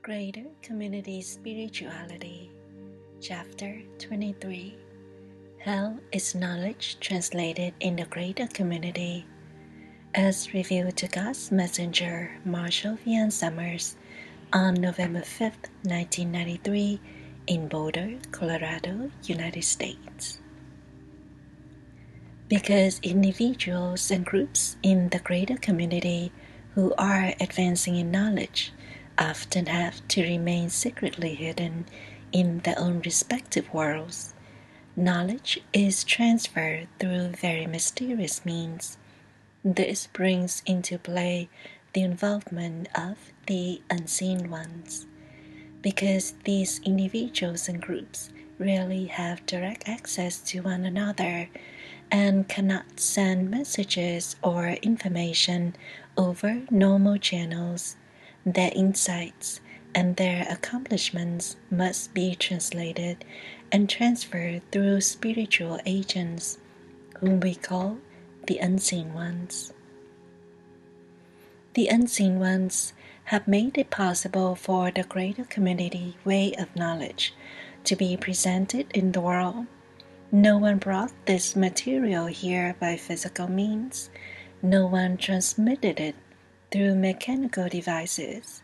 Greater Community Spirituality, Chapter 23. How is knowledge translated in the greater community? As revealed to God's messenger, Marshall Vian Summers, on November 5th, 1993, in Boulder, Colorado, United States. Because individuals and groups in the greater community who are advancing in knowledge often have to remain secretly hidden in their own respective worlds, knowledge is transferred through very mysterious means. This brings into play the involvement of the unseen ones. Because these individuals and groups rarely have direct access to one another and cannot send messages or information over normal channels, their insights and their accomplishments must be translated and transferred through spiritual agents, whom we call the unseen ones. The unseen ones have made it possible for the greater community way of knowledge to be presented in the world. No one brought this material here by physical means. No one transmitted it through mechanical devices.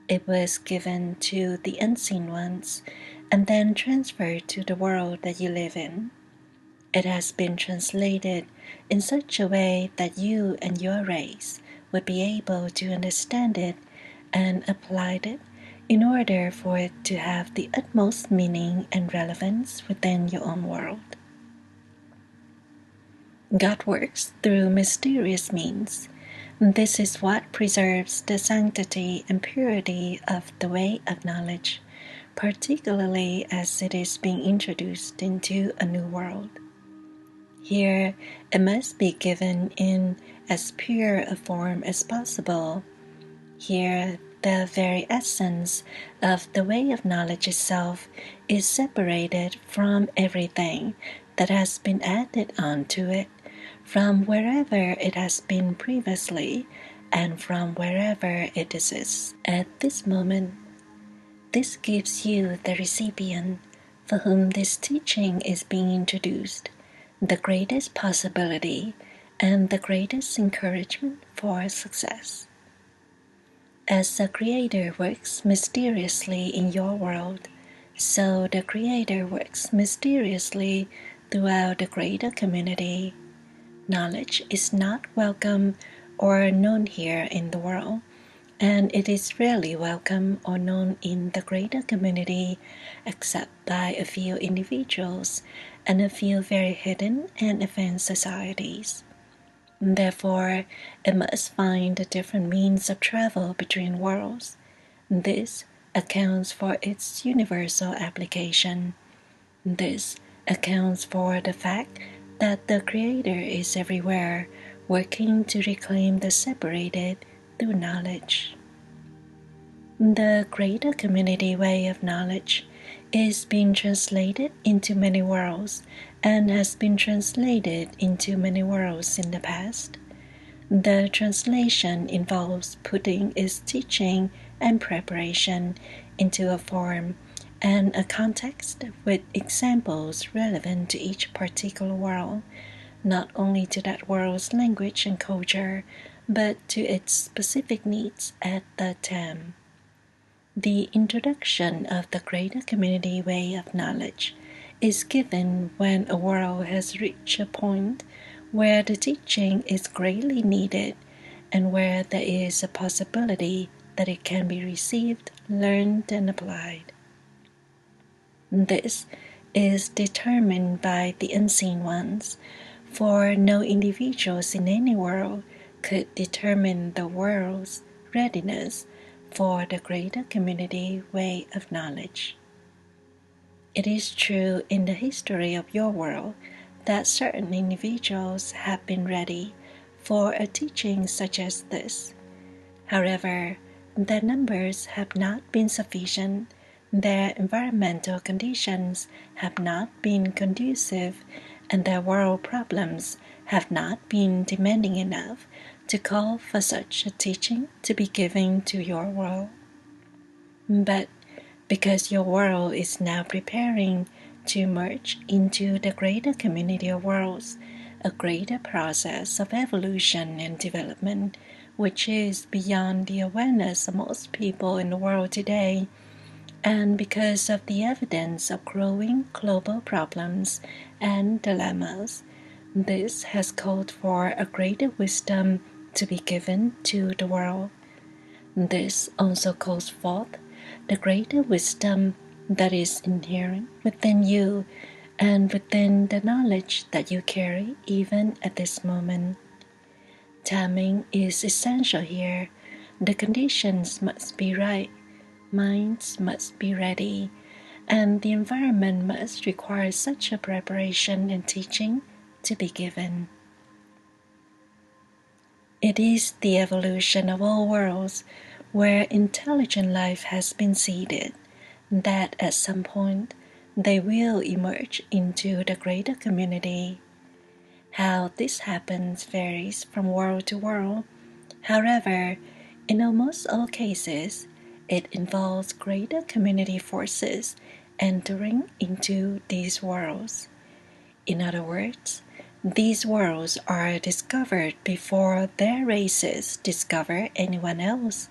It was given to the unseen ones and then transferred to the world that you live in. It has been translated in such a way that you and your race would be able to understand it and apply it in order for it to have the utmost meaning and relevance within your own world. God works through mysterious means. This is what preserves the sanctity and purity of the way of knowledge, particularly as it is being introduced into a new world. Here, it must be given in as pure a form as possible. Here, the very essence of the way of knowledge itself is separated from everything that has been added onto it, from wherever it has been previously, and from wherever it exists at this moment. This gives you, the recipient, for whom this teaching is being introduced, the greatest possibility and the greatest encouragement for success. As the Creator works mysteriously in your world, so the Creator works mysteriously throughout the greater community. Knowledge is not welcome or known here in the world, and it is rarely welcome or known in the greater community except by a few individuals and a few very hidden and advanced societies. Therefore, it must find a different means of travel between worlds. This accounts for its universal application. This accounts for the fact that the Creator is everywhere, working to reclaim the separated through knowledge. The greater community way of knowledge is being translated into many worlds and has been translated into many worlds in the past. The translation involves putting its teaching and preparation into a form and a context with examples relevant to each particular world, not only to that world's language and culture, but to its specific needs at that time. The introduction of the greater community way of knowledge is given when a world has reached a point where the teaching is greatly needed and where there is a possibility that it can be received, learned, and applied. This is determined by the unseen ones, for no individuals in any world could determine the world's readiness for the greater community way of knowledge. It is true in the history of your world that certain individuals have been ready for a teaching such as this. However, their numbers have not been sufficient, their environmental conditions have not been conducive, and their world problems have not been demanding enough to call for such a teaching to be given to your world. But because your world is now preparing to merge into the greater community of worlds, a greater process of evolution and development, which is beyond the awareness of most people in the world today, and because of the evidence of growing global problems and dilemmas, this has called for a greater wisdom to be given to the world. This also calls forth the greater wisdom that is inherent within you and within the knowledge that you carry even at this moment. Timing is essential here. The conditions must be right, minds must be ready, and the environment must require such a preparation and teaching to be given. It is the evolution of all worlds where intelligent life has been seeded that at some point they will emerge into the greater community. How this happens varies from world to world. However, in almost all cases, it involves greater community forces entering into these worlds. In other words, these worlds are discovered before their races discover anyone else.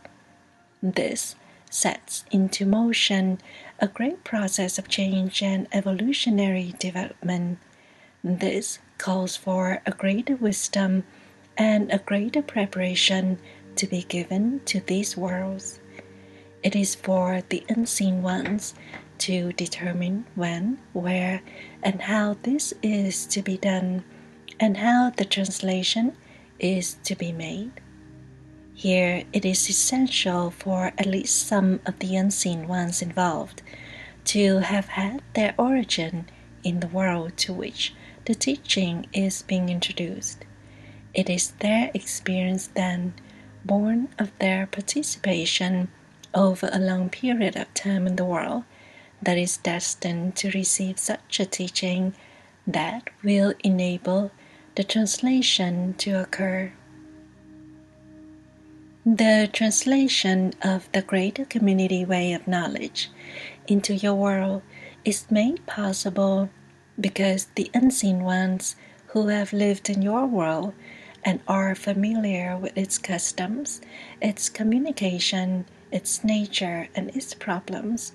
This sets into motion a great process of change and evolutionary development. This calls for a greater wisdom and a greater preparation to be given to these worlds. It is for the unseen ones to determine when, where, and how this is to be done, and how the translation is to be made. Here it is essential for at least some of the unseen ones involved to have had their origin in the world to which the teaching is being introduced. It is their experience then, born of their participation over a long period of time in the world, that is destined to receive such a teaching that will enable the translation to occur. The translation of the greater community way of knowledge into your world is made possible because the unseen ones who have lived in your world and are familiar with its customs, its communication, its nature, and its problems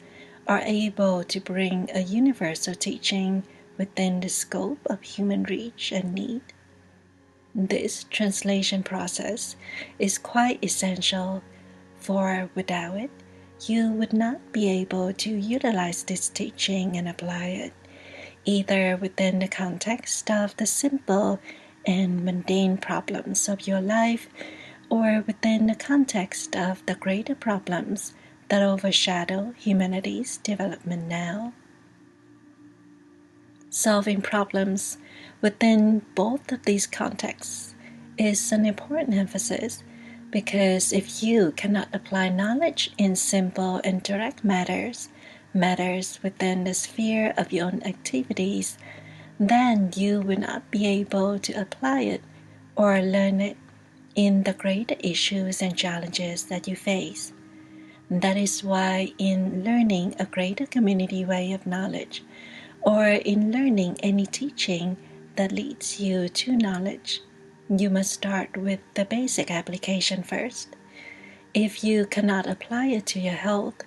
are able to bring a universal teaching within the scope of human reach and need. This translation process is quite essential, for without it, you would not be able to utilize this teaching and apply it, either within the context of the simple and mundane problems of your life, or within the context of the greater problems that overshadow humanity's development now. Solving problems within both of these contexts is an important emphasis because if you cannot apply knowledge in simple and direct matters within the sphere of your own activities, then you will not be able to apply it or learn it in the greater issues and challenges that you face. That is why in learning a greater community way of knowledge, or in learning any teaching that leads you to knowledge, you must start with the basic application first. If you cannot apply it to your health,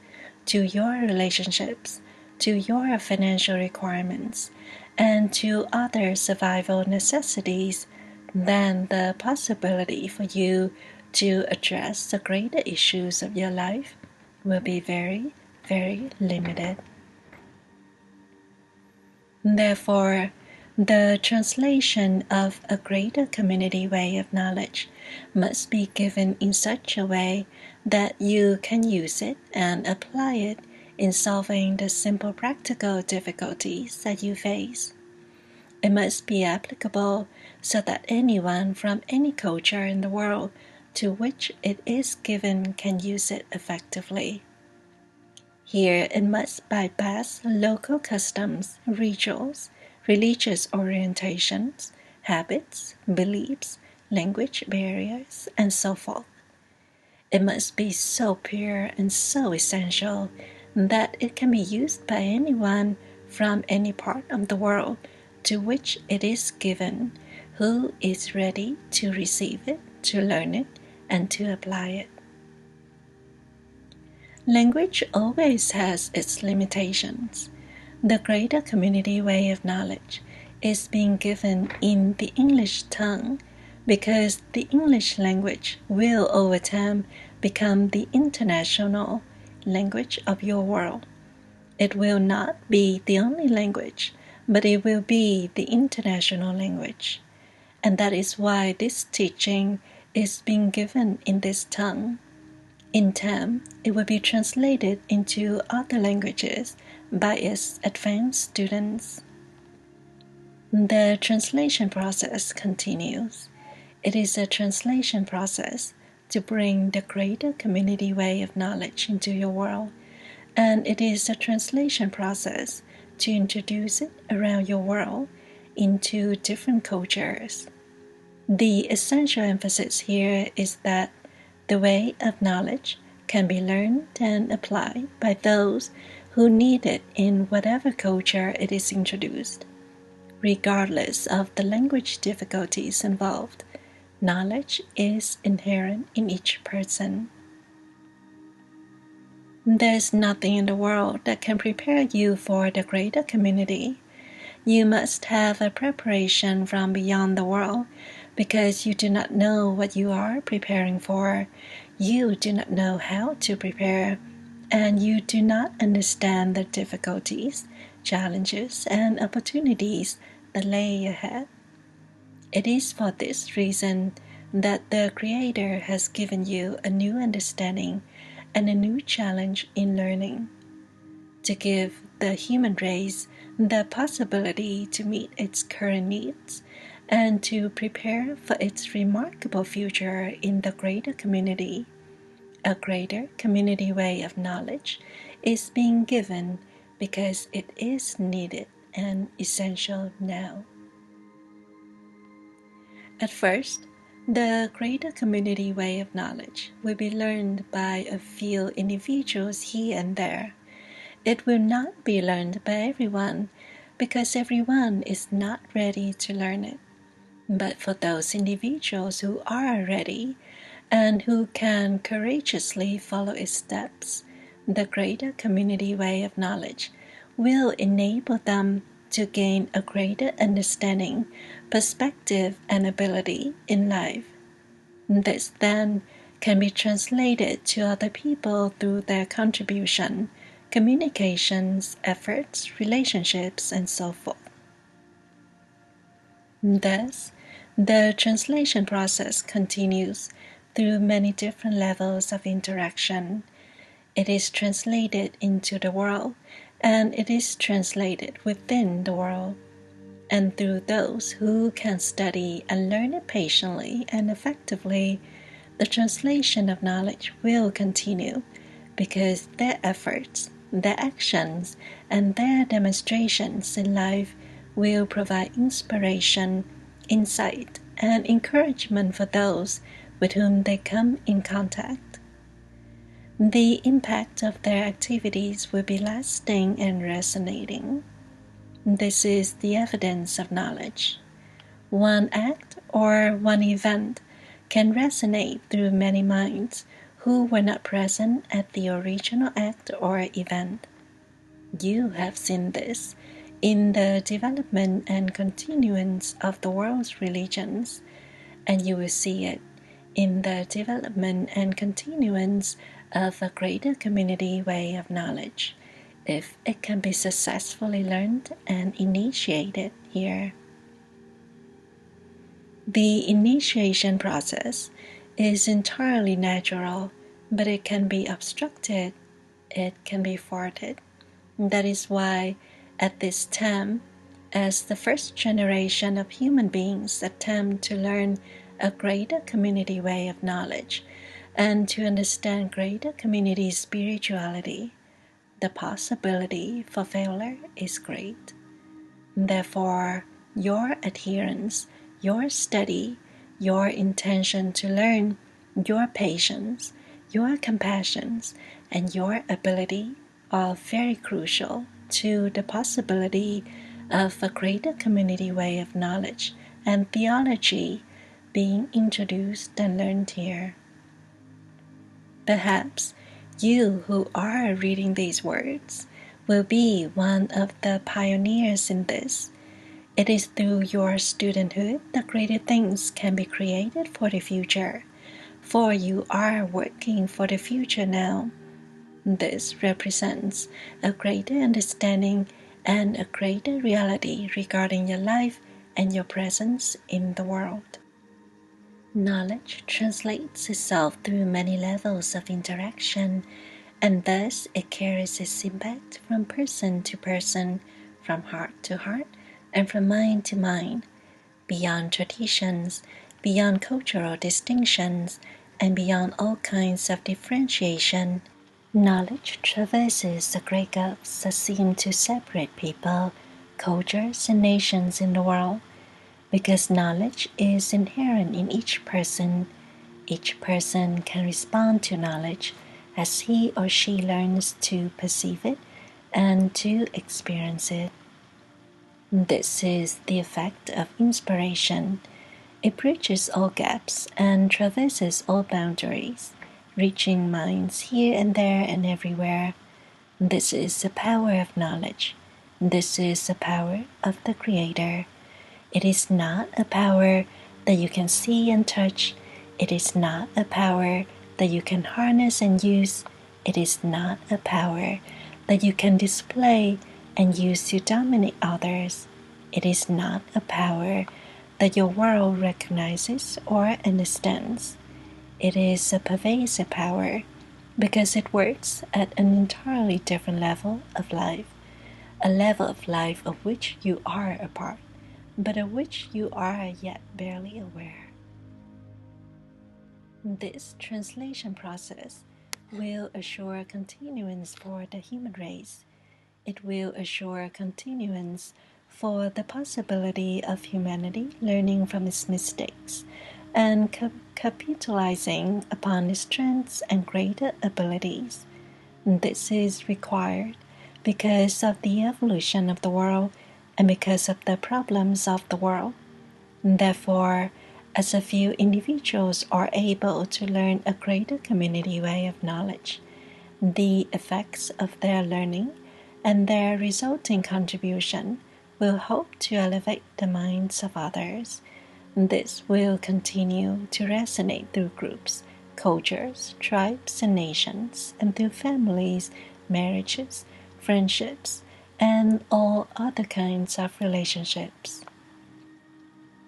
to your relationships, to your financial requirements, and to other survival necessities, then the possibility for you to address the greater issues of your life will be very, very limited. Therefore, the translation of a greater community way of knowledge must be given in such a way that you can use it and apply it in solving the simple practical difficulties that you face. It must be applicable so that anyone from any culture in the world to which it is given can use it effectively. Here it must bypass local customs, rituals, religious orientations, habits, beliefs, language barriers, and so forth. It must be so pure and so essential that it can be used by anyone from any part of the world to which it is given, who is ready to receive it, to learn it, and to apply it. Language always has its limitations. The greater community way of knowledge is being given in the English tongue because the English language will over time become the international language of your world. It will not be the only language, but it will be the international language. And that is why this teaching is being given in this tongue. In time, it will be translated into other languages by its advanced students. The translation process continues. It is a translation process to bring the greater community way of knowledge into your world, and it is a translation process to introduce it around your world into different cultures. The essential emphasis here is that the way of knowledge can be learned and applied by those who need it in whatever culture it is introduced. Regardless of the language difficulties involved, knowledge is inherent in each person. There's nothing in the world that can prepare you for the greater community. You must have a preparation from beyond the world because you do not know what you are preparing for. You do not know how to prepare, and you do not understand the difficulties, challenges, and opportunities that lay ahead. It is for this reason that the Creator has given you a new understanding and a new challenge in learning, to give the human race the possibility to meet its current needs and to prepare for its remarkable future in the greater community. A greater community way of knowledge is being given because it is needed and essential now. At first, the greater community way of knowledge will be learned by a few individuals here and there. It will not be learned by everyone because everyone is not ready to learn it. But for those individuals who are ready and who can courageously follow its steps, the greater community way of knowledge will enable them to gain a greater understanding, perspective, and ability in life. This then can be translated to other people through their contribution, communications, efforts, relationships, and so forth. Thus, the translation process continues through many different levels of interaction. It is translated into the world, and it is translated within the world. And through those who can study and learn it patiently and effectively, the translation of knowledge will continue because their efforts, their actions, and their demonstrations in life will provide inspiration, insight, and encouragement for those with whom they come in contact. The impact of their activities will be lasting and resonating. This is the evidence of knowledge. One act or one event can resonate through many minds who were not present at the original act or event. You have seen this in the development and continuance of the world's religions, and you will see it in the development and continuance of a greater community way of knowledge, if it can be successfully learned and initiated here. The initiation process is entirely natural, but it can be obstructed, it can be thwarted. That is why, at this time, as the first generation of human beings attempt to learn a greater community way of knowledge and to understand greater community spirituality, the possibility for failure is great. Therefore, your adherence, your study, your intention to learn, your patience, your compassions and your ability are very crucial to the possibility of a greater community way of knowledge and theology being introduced and learned here. Perhaps you who are reading these words will be one of the pioneers in this. It is through your studenthood that greater things can be created for the future, for you are working for the future now. This represents a greater understanding and a greater reality regarding your life and your presence in the world. Knowledge translates itself through many levels of interaction, and thus it carries its impact from person to person, from heart to heart, and from mind to mind, beyond traditions, beyond cultural distinctions, and beyond all kinds of differentiation. Knowledge traverses the great gulfs that seem to separate people, cultures, and nations in the world, because knowledge is inherent in each person. Each person can respond to knowledge as he or she learns to perceive it and to experience it. This is the effect of inspiration. It bridges all gaps and traverses all boundaries, reaching minds here and there and everywhere. This is the power of knowledge. This is the power of the Creator. It is not a power that you can see and touch. It is not a power that you can harness and use. It is not a power that you can display and use to dominate others. It is not a power that your world recognizes or understands. It is a pervasive power because it works at an entirely different level of life, a level of life of which you are a part, but of which you are yet barely aware. This translation process will assure continuance for the human race. It will assure continuance for the possibility of humanity learning from its mistakes and capitalizing upon its strengths and greater abilities. This is required because of the evolution of the world and because of the problems of the world. Therefore, as a few individuals are able to learn a greater community way of knowledge, the effects of their learning and their resulting contribution will help to elevate the minds of others. This will continue to resonate through groups, cultures, tribes, and nations, and through families, marriages, friendships, and all other kinds of relationships.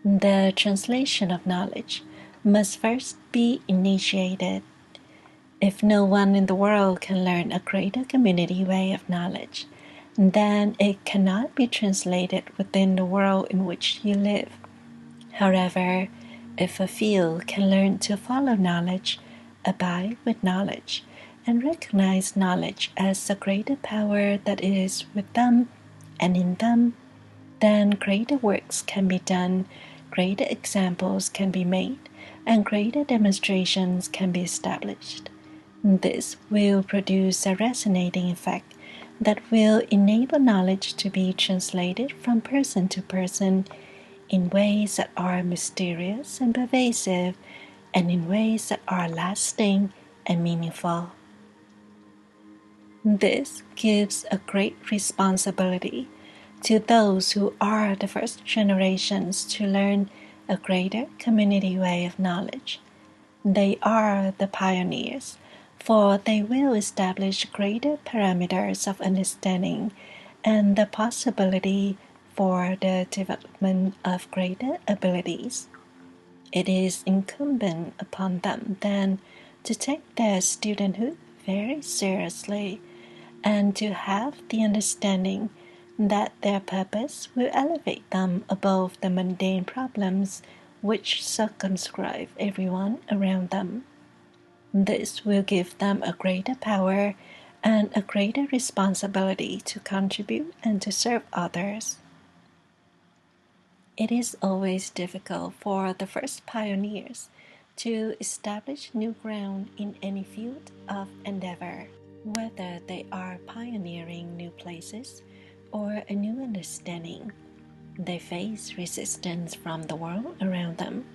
The translation of knowledge must first be initiated. If no one in the world can learn a greater community way of knowledge, then it cannot be translated within the world in which you live. However, if a few can learn to follow knowledge, abide with knowledge, and recognize knowledge as a greater power that is with them and in them, then greater works can be done, greater examples can be made, and greater demonstrations can be established. This will produce a resonating effect that will enable knowledge to be translated from person to person in ways that are mysterious and pervasive, and in ways that are lasting and meaningful. This gives a great responsibility to those who are the first generations to learn a greater community way of knowledge. They are the pioneers, for they will establish greater parameters of understanding and the possibility for the development of greater abilities. It is incumbent upon them then to take their studenthood very seriously and to have the understanding that their purpose will elevate them above the mundane problems which circumscribe everyone around them. This will give them a greater power and a greater responsibility to contribute and to serve others. It is always difficult for the first pioneers to establish new ground in any field of endeavor, whether they are pioneering new places or a new understanding. They face resistance from the world around them.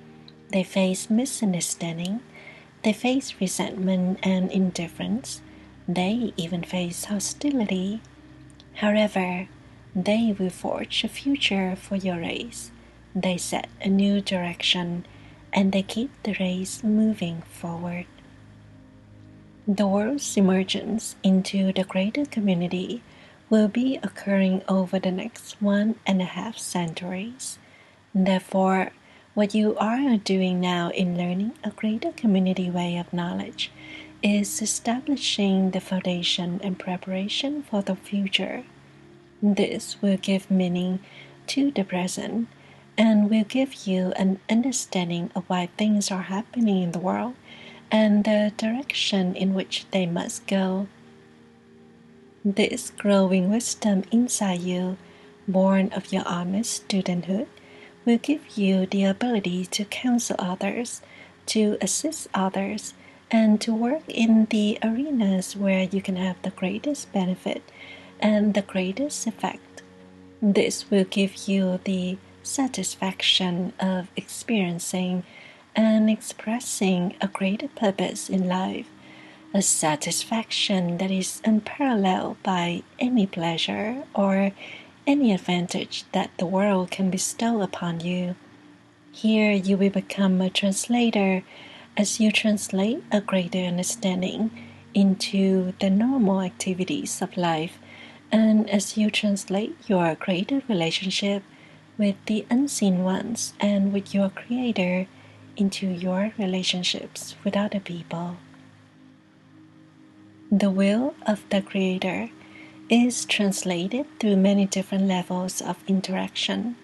They face misunderstanding. They face resentment and indifference. They even face hostility. However, they will forge a future for your race. They set a new direction and they keep the race moving forward. The world's emergence into the greater community will be occurring over the next 1.5 centuries. Therefore, what you are doing now in learning a greater community way of knowledge is establishing the foundation and preparation for the future. This will give meaning to the present and will give you an understanding of why things are happening in the world and the direction in which they must go. This growing wisdom inside you, born of your honest studenthood, will give you the ability to counsel others, to assist others, and to work in the arenas where you can have the greatest benefit and the greatest effect. This will give you the satisfaction of experiencing and expressing a greater purpose in life, a satisfaction that is unparalleled by any pleasure or any advantage that the world can bestow upon you. Here you will become a translator as you translate a greater understanding into the normal activities of life, and as you translate your greater relationship with the unseen ones and with your Creator into your relationships with other people. The will of the Creator is translated through many different levels of interaction.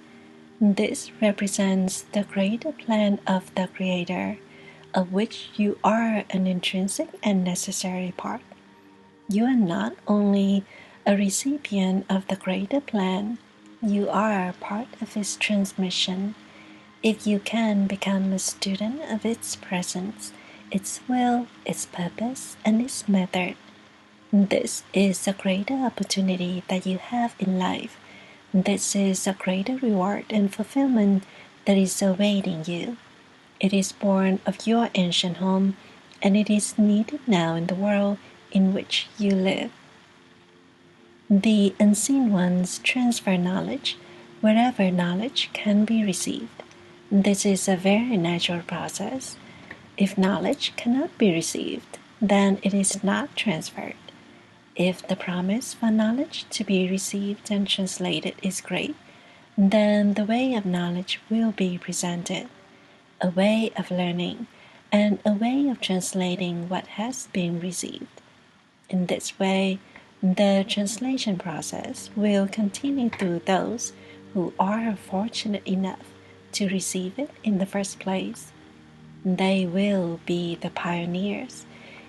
This represents the greater plan of the Creator, of which you are an intrinsic and necessary part. You are not only a recipient of the greater plan, you are part of its transmission. If you can become a student of its presence, its will, its purpose, and its method, this is a greater opportunity that you have in life. This is a greater reward and fulfillment that is awaiting you. It is born of your ancient home, and it is needed now in the world in which you live. The unseen ones transfer knowledge wherever knowledge can be received. This is a very natural process. If knowledge cannot be received, then it is not transferred. If the promise for knowledge to be received and translated is great, then the way of knowledge will be presented, a way of learning, and a way of translating what has been received. In this way, the translation process will continue through those who are fortunate enough to receive it in the first place. They will be the pioneers.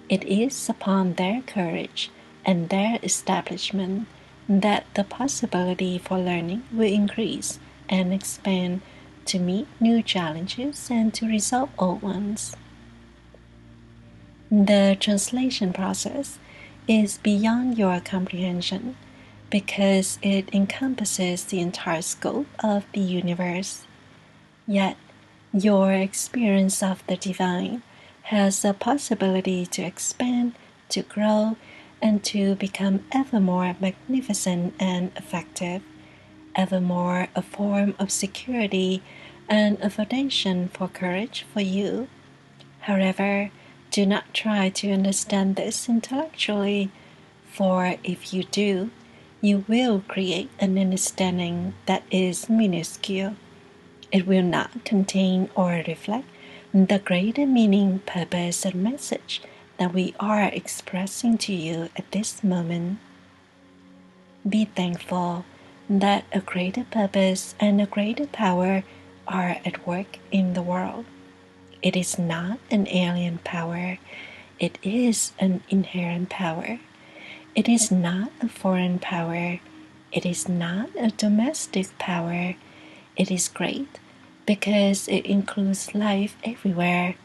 It is upon their courage and their establishment that the possibility for learning will increase and expand to meet new challenges and to resolve old ones. The translation process is beyond your comprehension because it encompasses the entire scope of the universe. Yet, your experience of the divine has the possibility to expand, to grow, and to become ever more magnificent and effective, ever more a form of security and a foundation for courage for you. However, do not try to understand this intellectually, for if you do, you will create an understanding that is minuscule. It will not contain or reflect the greater meaning, purpose, and message that we are expressing to you at this moment. Be thankful that a greater purpose and a greater power are at work in the world. It is not an alien power. It is an inherent power. It is not a foreign power. It is not a domestic power. It is great because it includes life everywhere.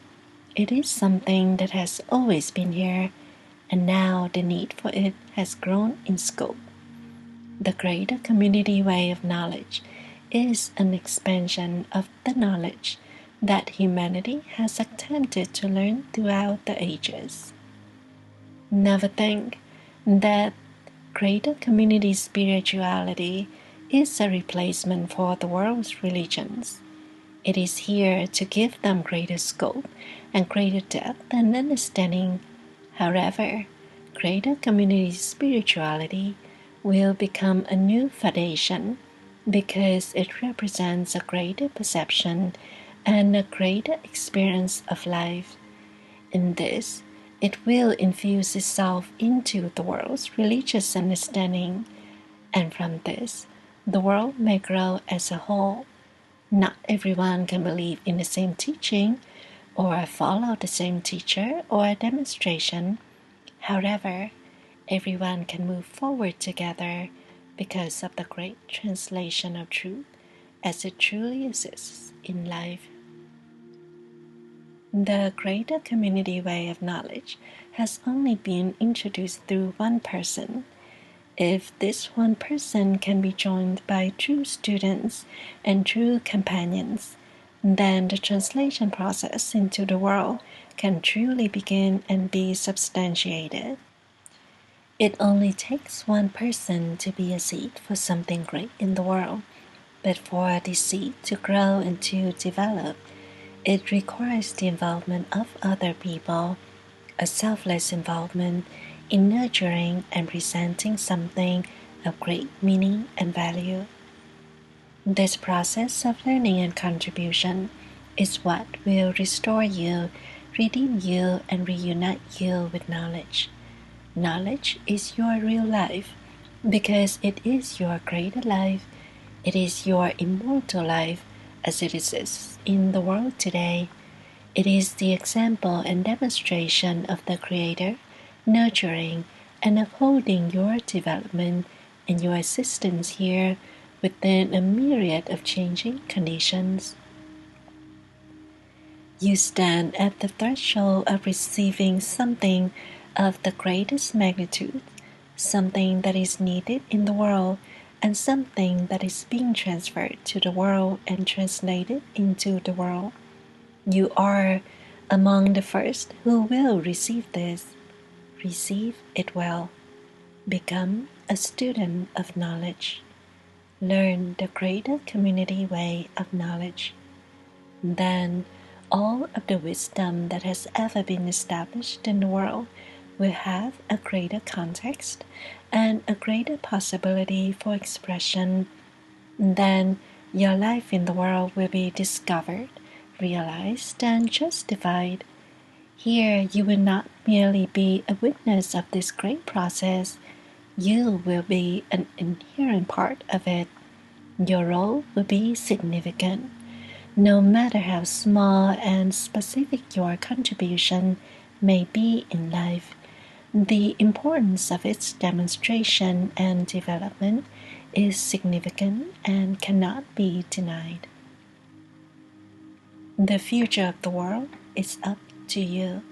It is something that has always been here, and now the need for it has grown in scope. The greater community way of knowledge is an expansion of the knowledge that humanity has attempted to learn throughout the ages. Never think that greater community spirituality is a replacement for the world's religions. It is here to give them greater scope and greater depth and understanding. However, greater community spirituality will become a new foundation because it represents a greater perception and a greater experience of life. In this, it will infuse itself into the world's religious understanding, and from this, the world may grow as a whole. Not everyone can believe in the same teaching or follow the same teacher or demonstration. However, everyone can move forward together because of the great translation of truth as it truly exists in life. The greater community way of knowledge has only been introduced through one person. If this one person can be joined by true students and true companions, then the translation process into the world can truly begin and be substantiated. It only takes one person to be a seed for something great in the world, but for this seed to grow and to develop, it requires the involvement of other people, a selfless involvement in nurturing and presenting something of great meaning and value. This process of learning and contribution is what will restore you, redeem you, and reunite you with knowledge. Knowledge is your real life because it is your greater life. It is your immortal life as it exists in the world today. It is the example and demonstration of the Creator, nurturing and upholding your development and your existence here within a myriad of changing conditions. You stand at the threshold of receiving something of the greatest magnitude, something that is needed in the world, and something that is being transferred to the world and translated into the world. You are among the first who will receive this. Receive it well. Become a student of knowledge. Learn the greater community way of knowledge. Then all of the wisdom that has ever been established in the world will have a greater context and a greater possibility for expression. Then your life in the world will be discovered, realized, and justified. Here you will not merely be a witness of this great process, you will be an inherent part of it. Your role will be significant. No matter how small and specific your contribution may be in life, the importance of its demonstration and development is significant and cannot be denied. The future of the world is up to you.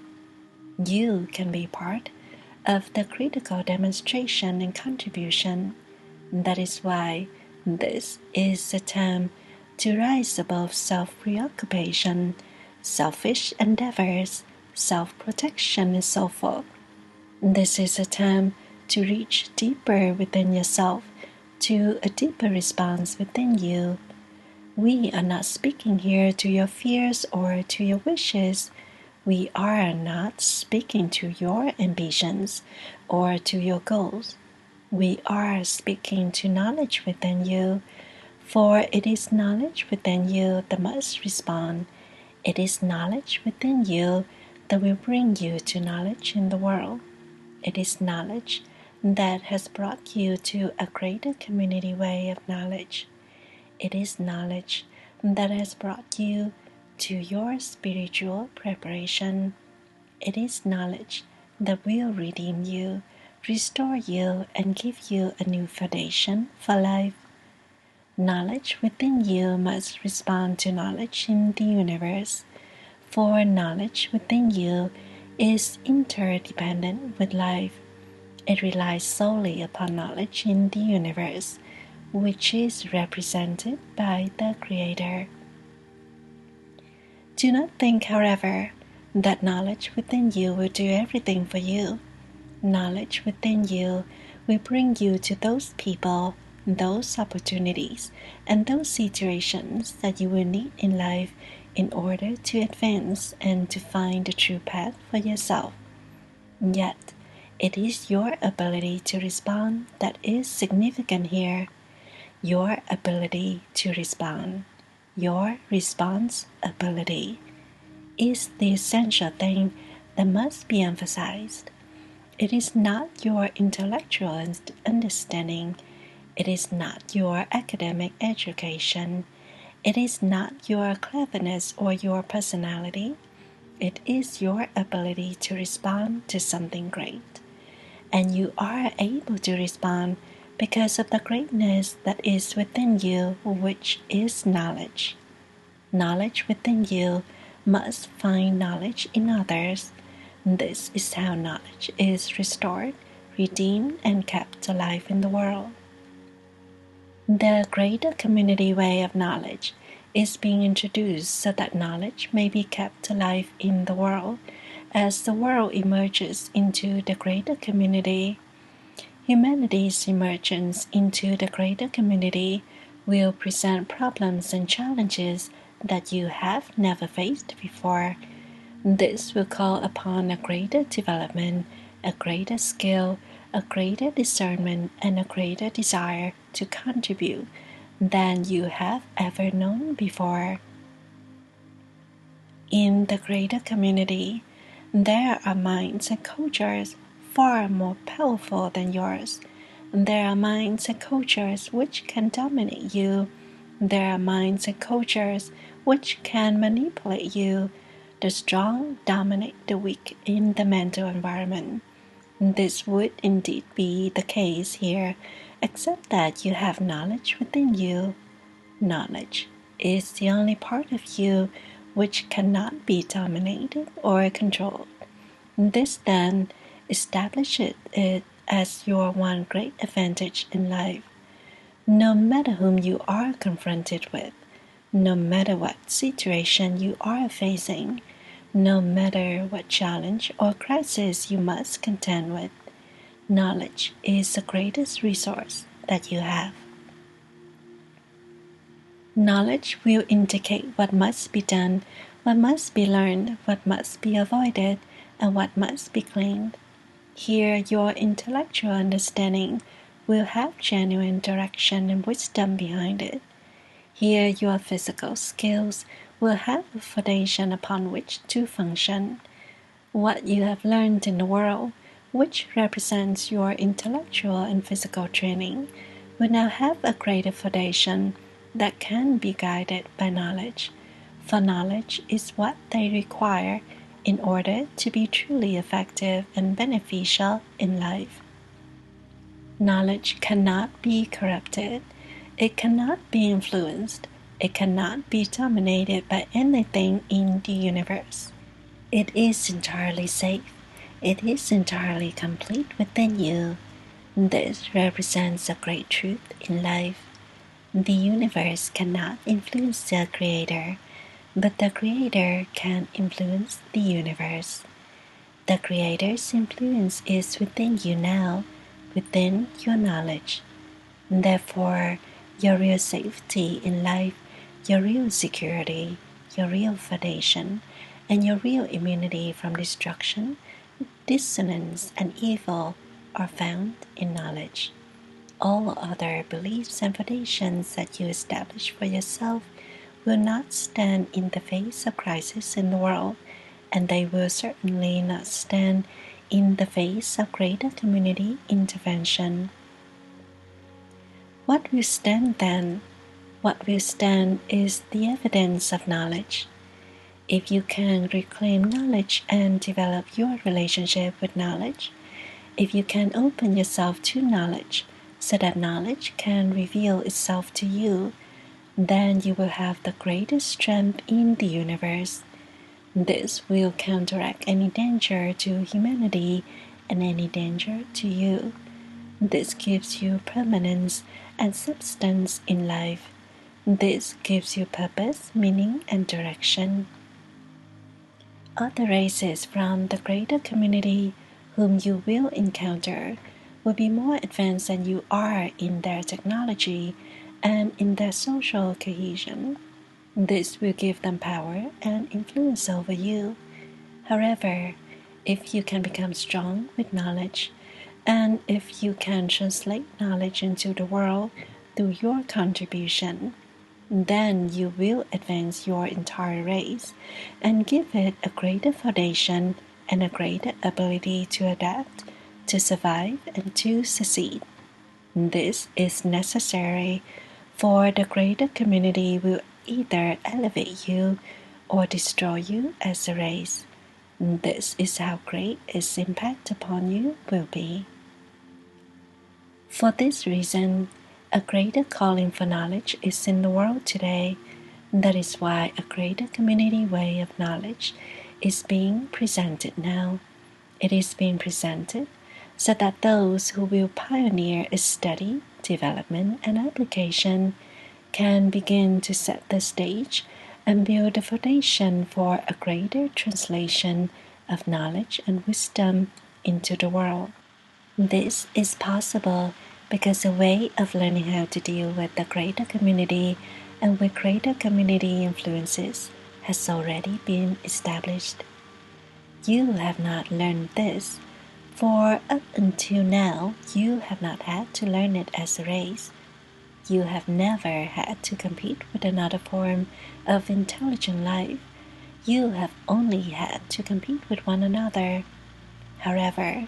You can be part of the critical demonstration and contribution. That is why this is a time to rise above self-preoccupation, selfish endeavors, self-protection, and so forth. This is a time to reach deeper within yourself, to a deeper response within you. We are not speaking here to your fears or to your wishes. We are not speaking to your ambitions or to your goals. We are speaking to knowledge within you, for it is knowledge within you that must respond. It is knowledge within you that will bring you to knowledge in the world. It is knowledge that has brought you to a greater community way of knowledge. It is knowledge that has brought you to your spiritual preparation. It is knowledge that will redeem you, restore you, and give you a new foundation for life. Knowledge within you must respond to knowledge in the universe, For knowledge within you is interdependent with life. It relies solely upon knowledge in the universe, which is represented by the Creator. Do not think, however, that knowledge within you will do everything for you. Knowledge within you will bring you to those people, those opportunities, and those situations that you will need in life in order to advance and to find the true path for yourself. Yet, it is your ability to respond that is significant here. Your ability to respond, your response ability, is the essential thing that must be emphasized. It is not your intellectual understanding. It is not your academic education. It is not your cleverness or your personality. It is your ability to respond to something great. And you are able to respond because of the greatness that is within you, which is knowledge. Knowledge within you must find knowledge in others. This is how knowledge is restored, redeemed, and kept alive in the world. The greater community way of knowledge is being introduced so that knowledge may be kept alive in the world as the world emerges into the greater community. Humanity's emergence into the greater community will present problems and challenges that you have never faced before. This will call upon a greater development, a greater skill, a greater discernment, and a greater desire to contribute than you have ever known before. In the greater community, there are minds and cultures far more powerful than yours. There are minds and cultures which can dominate you. There are minds and cultures which can manipulate you. The strong dominate the weak in the mental environment. This would indeed be the case here, except that you have knowledge within you. Knowledge is the only part of you which cannot be dominated or controlled. This then establishes it as your one great advantage in life. No matter whom you are confronted with, no matter what situation you are facing, no matter what challenge or crisis you must contend with, knowledge is the greatest resource that you have. Knowledge will indicate what must be done, what must be learned, what must be avoided, and what must be claimed. Here, your intellectual understanding will have genuine direction and wisdom behind it. Here, your physical skills will have a foundation upon which to function. What you have learned in the world, which represents your intellectual and physical training, will now have a greater foundation that can be guided by knowledge, for knowledge is what they require in order to be truly effective and beneficial in life. Knowledge cannot be corrupted. It cannot be influenced. It cannot be dominated by anything in the universe. It is entirely safe. It is entirely complete within you. This represents a great truth in life. The universe cannot influence the Creator, but the Creator can influence the universe. The Creator's influence is within you now, within your knowledge. Therefore, your real safety in life, your real security, your real foundation, and your real immunity from destruction, dissonance, and evil are found in knowledge. All other beliefs and foundations that you establish for yourself will not stand in the face of crisis in the world, and they will certainly not stand in the face of greater community intervention. What will stand then? What will stand is the evidence of knowledge. If you can reclaim knowledge and develop your relationship with knowledge, if you can open yourself to knowledge so that knowledge can reveal itself to you, then you will have the greatest strength in the universe. This will counteract any danger to humanity and any danger to you. This gives you permanence and substance in life. This gives you purpose, meaning, and direction. Other races from the greater community whom you will encounter will be more advanced than you are in their technology and in their social cohesion. This will give them power and influence over you. However, if you can become strong with knowledge, and if you can translate knowledge into the world through your contribution, then you will advance your entire race and give it a greater foundation and a greater ability to adapt, to survive, and to succeed. This is necessary, for the greater community will either elevate you or destroy you as a race. This is how great its impact upon you will be. For this reason, a greater calling for knowledge is in the world today. That is why a greater community way of knowledge is being presented now. It is being presented so that those who will pioneer its study, development, and application can begin to set the stage and build the foundation for a greater translation of knowledge and wisdom into the world. This is possible because a way of learning how to deal with the greater community and with greater community influences has already been established. You have not learned this, for up until now you have not had to learn it as a race. You have never had to compete with another form of intelligent life. You have only had to compete with one another. However,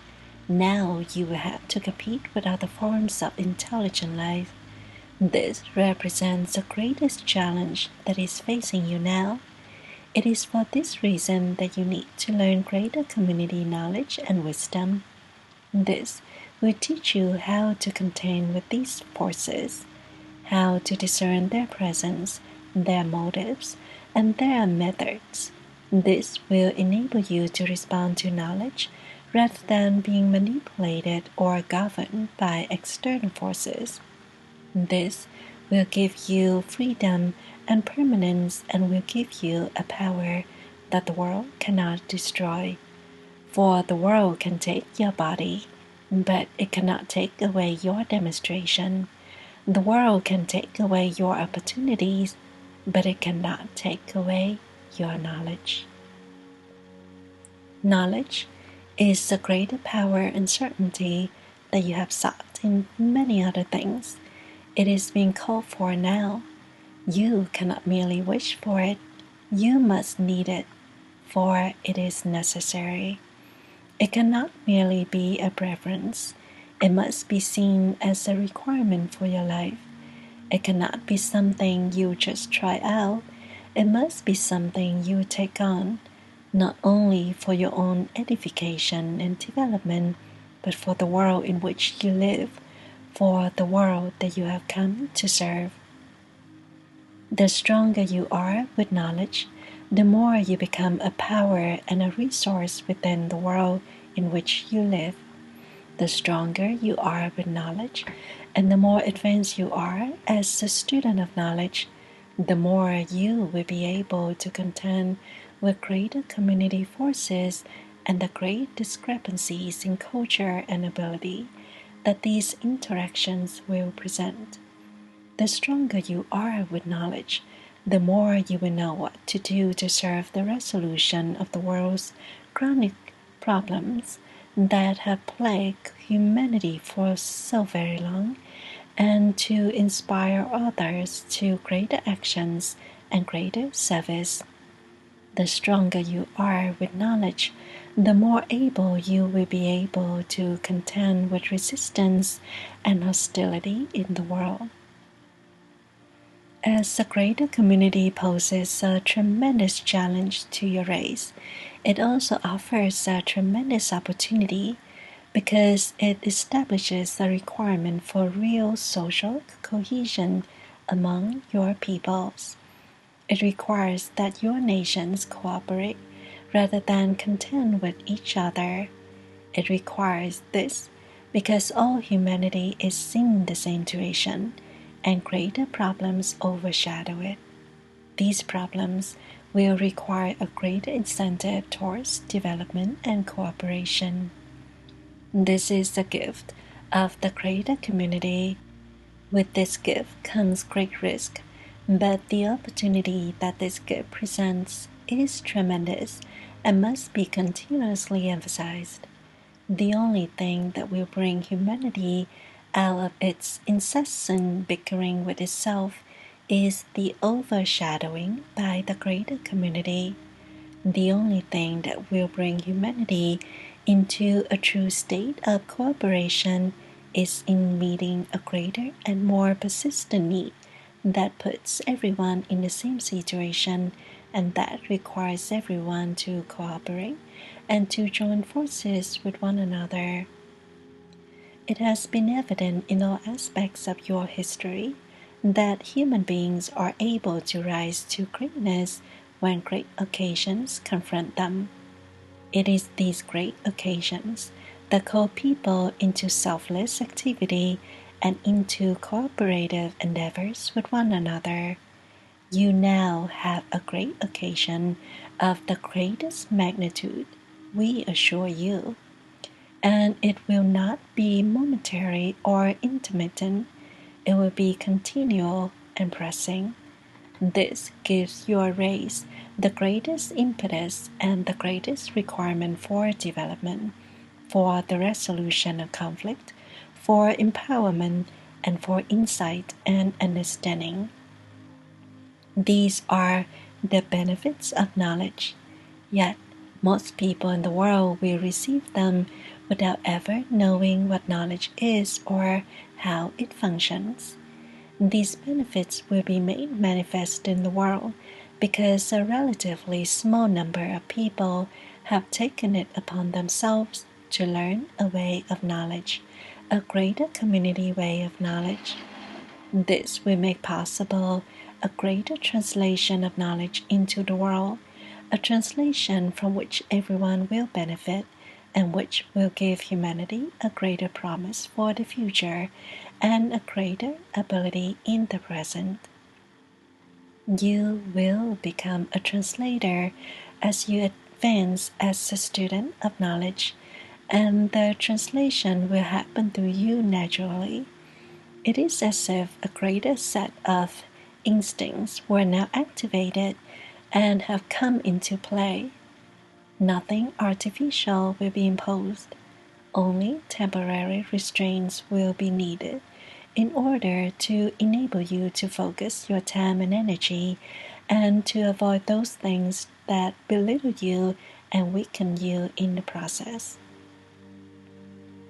now you will have to compete with other forms of intelligent life. This represents the greatest challenge that is facing you now. It is for this reason that you need to learn greater community knowledge and wisdom. This will teach you how to contend with these forces, how to discern their presence, their motives, and their methods. This will enable you to respond to knowledge rather than being manipulated or governed by external forces. This will give you freedom and permanence and will give you a power that the world cannot destroy. For the world can take your body, but it cannot take away your demonstration. The world can take away your opportunities, but it cannot take away your knowledge. Knowledge is the greater power and certainty that you have sought in many other things. It is being called for now. You cannot merely wish for it. You must need it, for it is necessary. It cannot merely be a preference. It must be seen as a requirement for your life. It cannot be something you just try out. It must be something you take on, not only for your own edification and development, but for the world in which you live, for the world that you have come to serve. The stronger you are with knowledge, the more you become a power and a resource within the world in which you live. The stronger you are with knowledge, and the more advanced you are as a student of knowledge, the more you will be able to contend with greater community forces and the great discrepancies in culture and ability that these interactions will present. The stronger you are with knowledge, the more you will know what to do to serve the resolution of the world's chronic problems that have plagued humanity for so very long, and to inspire others to greater actions and greater service. The stronger you are with knowledge, the more able you will be able to contend with resistance and hostility in the world. As a greater community poses a tremendous challenge to your race, it also offers a tremendous opportunity because it establishes a requirement for real social cohesion among your peoples. It requires that your nations cooperate rather than contend with each other. It requires this because all humanity is seeing the same situation, and greater problems overshadow it. These problems will require a greater incentive towards development and cooperation. This is the gift of the greater community. With this gift comes great risk, but the opportunity that this gift presents is tremendous and must be continuously emphasized. The only thing that will bring humanity out of its incessant bickering with itself is the overshadowing by the greater community. The only thing that will bring humanity into a true state of cooperation is in meeting a greater and more persistent need that puts everyone in the same situation and that requires everyone to cooperate and to join forces with one another. It has been evident in all aspects of your history that human beings are able to rise to greatness when great occasions confront them. It is these great occasions that call people into selfless activity and into cooperative endeavors with one another. You now have a great occasion of the greatest magnitude, we assure you, and it will not be momentary or intermittent, it will be continual and pressing. This gives your race the greatest impetus and the greatest requirement for development, for the resolution of conflict, for empowerment, and for insight and understanding. These are the benefits of knowledge, yet most people in the world will receive them without ever knowing what knowledge is or how it functions. These benefits will be made manifest in the world because a relatively small number of people have taken it upon themselves to learn a way of knowledge, a greater community way of knowledge. This will make possible a greater translation of knowledge into the world, a translation from which everyone will benefit and which will give humanity a greater promise for the future and a greater ability in the present. You will become a translator as you advance as a student of knowledge, and the translation will happen to you naturally. It is as if a greater set of instincts were now activated and have come into play. Nothing artificial will be imposed. Only temporary restraints will be needed in order to enable you to focus your time and energy and to avoid those things that belittle you and weaken you in the process.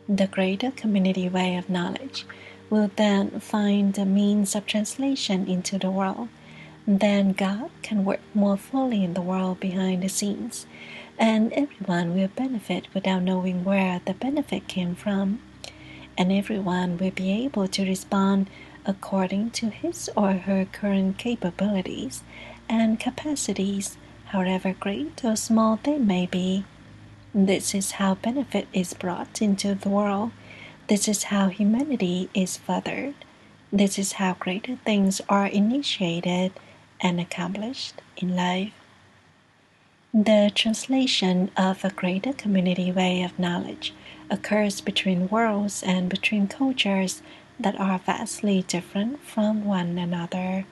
The greater community way of knowledge will then find the means of translation into the world. Then God can work more fully in the world behind the scenes, and everyone will benefit without knowing where the benefit came from, and everyone will be able to respond according to his or her current capabilities and capacities, however great or small they may be. This is how benefit is brought into the world. This is how humanity is furthered. This is how greater things are initiated and accomplished in life. The translation of a greater community way of knowledge occurs between worlds and between cultures that are vastly different from one another.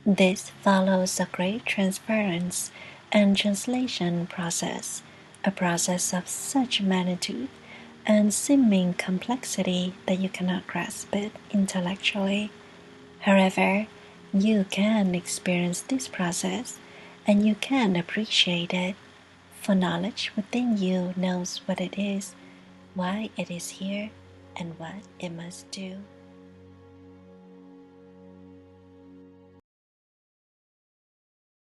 This follows a great transference and translation process, a process of such magnitude and seeming complexity that you cannot grasp it intellectually. However, you can experience this process and you can appreciate it, for knowledge within you knows what it is, why it is here, and what it must do.